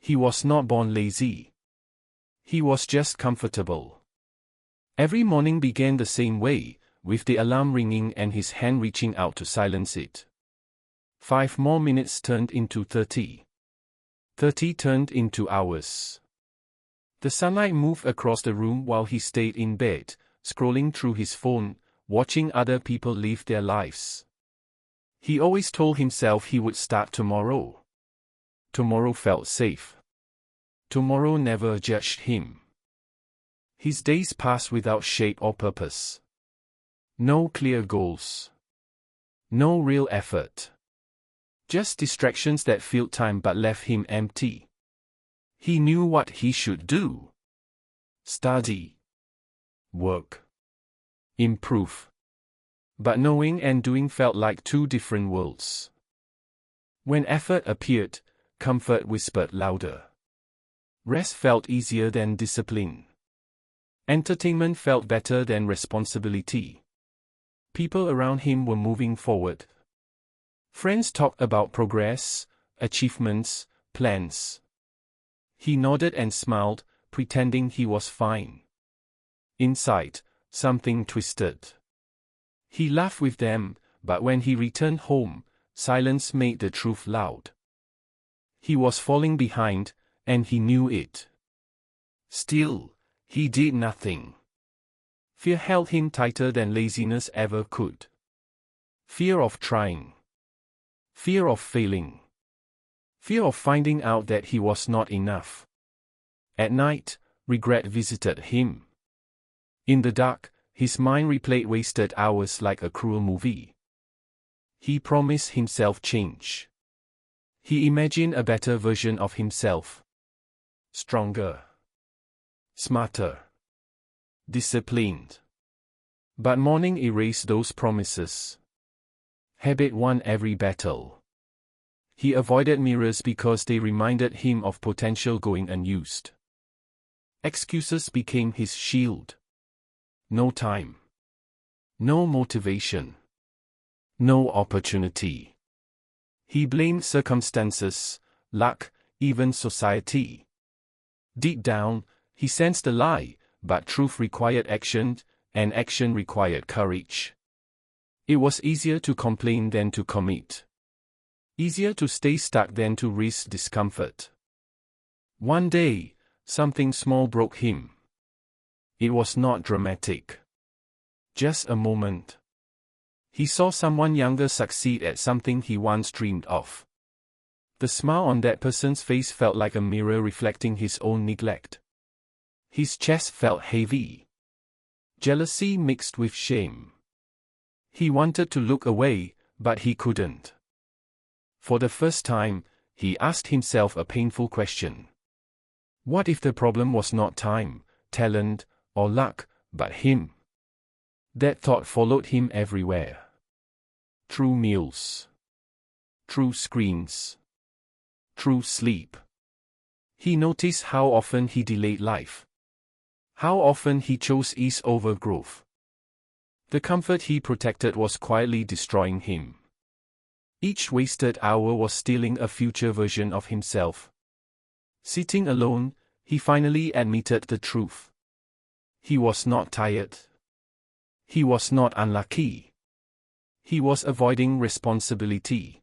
He was not born lazy. He was just comfortable. Every morning began the same way, with the alarm ringing and his hand reaching out to silence it. 5 more minutes turned into 30. 30 turned into hours. The sunlight moved across the room while he stayed in bed, scrolling through his phone, watching other people live their lives. He always told himself he would start tomorrow. Tomorrow felt safe. Tomorrow never judged him. His days passed without shape or purpose. No clear goals. No real effort. Just distractions that filled time but left him empty. He knew what he should do. Study. Work. Improve. But knowing and doing felt like two different worlds. When effort appeared, comfort whispered louder. Rest felt easier than discipline. Entertainment felt better than responsibility. People around him were moving forward. Friends talked about progress, achievements, plans. He nodded and smiled, pretending he was fine. Inside, something twisted. He laughed with them, but when he returned home, silence made the truth loud. He was falling behind, and he knew it. Still, he did nothing. Fear held him tighter than laziness ever could. Fear of trying. Fear of failing. Fear of finding out that he was not enough. At night, regret visited him. In the dark, his mind replayed wasted hours like a cruel movie. He promised himself change. He imagined a better version of himself. Stronger. Smarter. Disciplined. But morning erased those promises. Habit won every battle. He avoided mirrors because they reminded him of potential going unused. Excuses became his shield. No time. No motivation. No opportunity. He blamed circumstances, luck, even society. Deep down, he sensed a lie, but truth required action, and action required courage. It was easier to complain than to commit. Easier to stay stuck than to risk discomfort. One day, something small broke him. It was not dramatic. Just a moment. He saw someone younger succeed at something he once dreamed of. The smile on that person's face felt like a mirror reflecting his own neglect. His chest felt heavy. Jealousy mixed with shame. He wanted to look away, but he couldn't. For the first time, he asked himself a painful question. What if the problem was not time, talent, or luck, but him? That thought followed him everywhere. Through meals. Through screens. Through sleep. He noticed how often he delayed life. How often he chose ease over growth. The comfort he protected was quietly destroying him. Each wasted hour was stealing a future version of himself. Sitting alone, he finally admitted the truth. He was not tired. He was not unlucky. He was avoiding responsibility.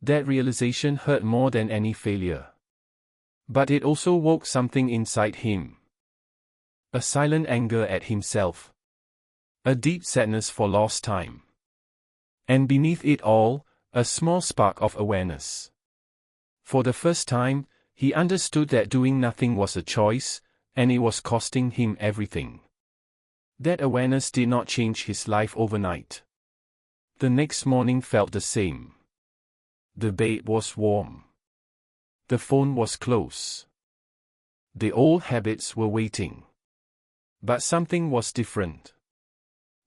That realization hurt more than any failure. But it also woke something inside him. A silent anger at himself. A deep sadness for lost time. And beneath it all, a small spark of awareness. For the first time, he understood that doing nothing was a choice, and it was costing him everything. That awareness did not change his life overnight. The next morning felt the same. The bed was warm. The phone was close. The old habits were waiting. But something was different.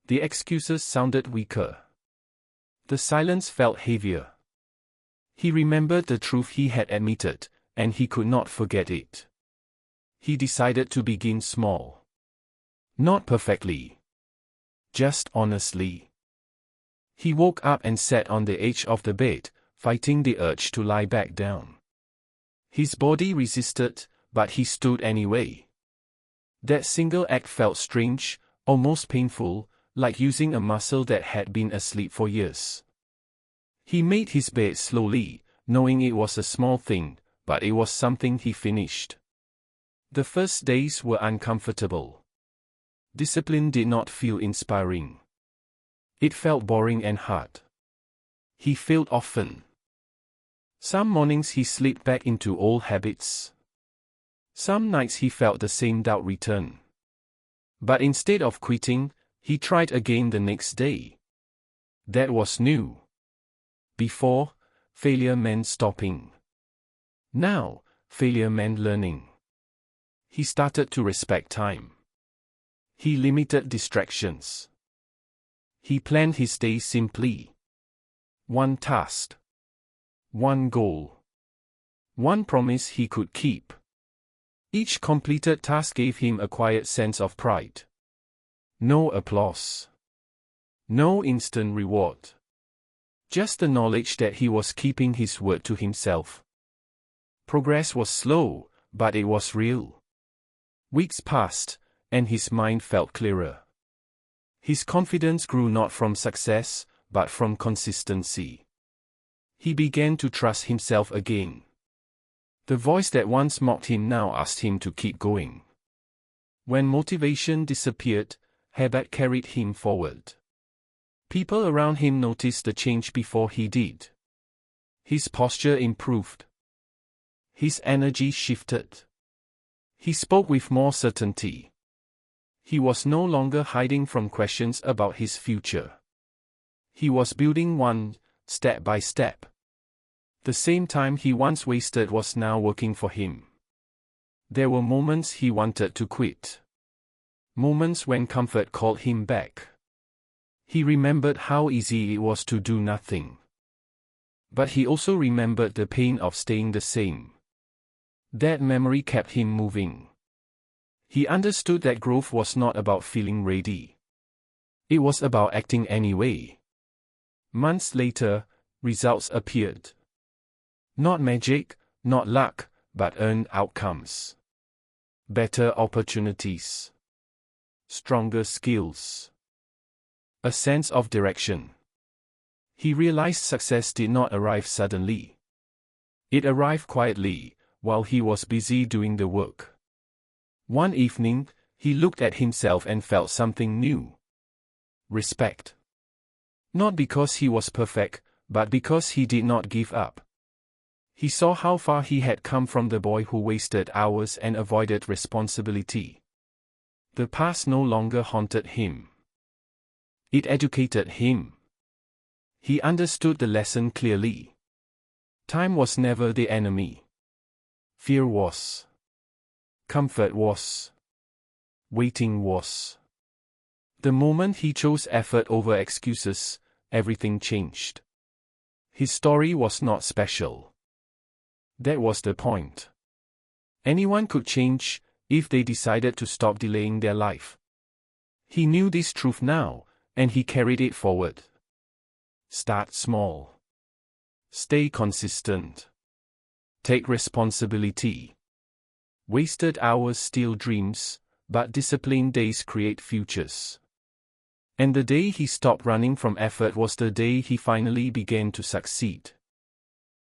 The excuses sounded weaker. The silence felt heavier. He remembered the truth he had admitted, and he could not forget it. He decided to begin small. Not perfectly. Just honestly. He woke up and sat on the edge of the bed, fighting the urge to lie back down. His body resisted, but he stood anyway. That single act felt strange, almost painful, like using a muscle that had been asleep for years. He made his bed slowly, knowing it was a small thing, but it was something he finished. The first days were uncomfortable. Discipline did not feel inspiring. It felt boring and hard. He failed often. Some mornings he slipped back into old habits. Some nights he felt the same doubt return. But instead of quitting, he tried again the next day. That was new. Before, failure meant stopping. Now, failure meant learning. He started to respect time. He limited distractions. He planned his day simply. One task. One goal. One promise he could keep. Each completed task gave him a quiet sense of pride. No applause. No instant reward. Just the knowledge that he was keeping his word to himself. Progress was slow, but it was real. Weeks passed, and his mind felt clearer. His confidence grew not from success, but from consistency. He began to trust himself again. The voice that once mocked him now asked him to keep going. When motivation disappeared, habit carried him forward. People around him noticed the change before he did. His posture improved. His energy shifted. He spoke with more certainty. He was no longer hiding from questions about his future. He was building one, step by step. The same time he once wasted was now working for him. There were moments he wanted to quit. Moments when comfort called him back. He remembered how easy it was to do nothing. But he also remembered the pain of staying the same. That memory kept him moving. He understood that growth was not about feeling ready. It was about acting anyway. Months later, results appeared. Not magic, not luck, but earned outcomes. Better opportunities. Stronger skills. A sense of direction. He realized success did not arrive suddenly. It arrived quietly, while he was busy doing the work. One evening, he looked at himself and felt something new. Respect. Not because he was perfect, but because he did not give up. He saw how far he had come from the boy who wasted hours and avoided responsibility. The past no longer haunted him. It educated him. He understood the lesson clearly. Time was never the enemy. Fear was. Comfort was. Waiting was. The moment he chose effort over excuses, everything changed. His story was not special. That was the point. Anyone could change, if they decided to stop delaying their life. He knew this truth now, and he carried it forward. Start small. Stay consistent. Take responsibility. Wasted hours steal dreams, but disciplined days create futures. And the day he stopped running from effort was the day he finally began to succeed.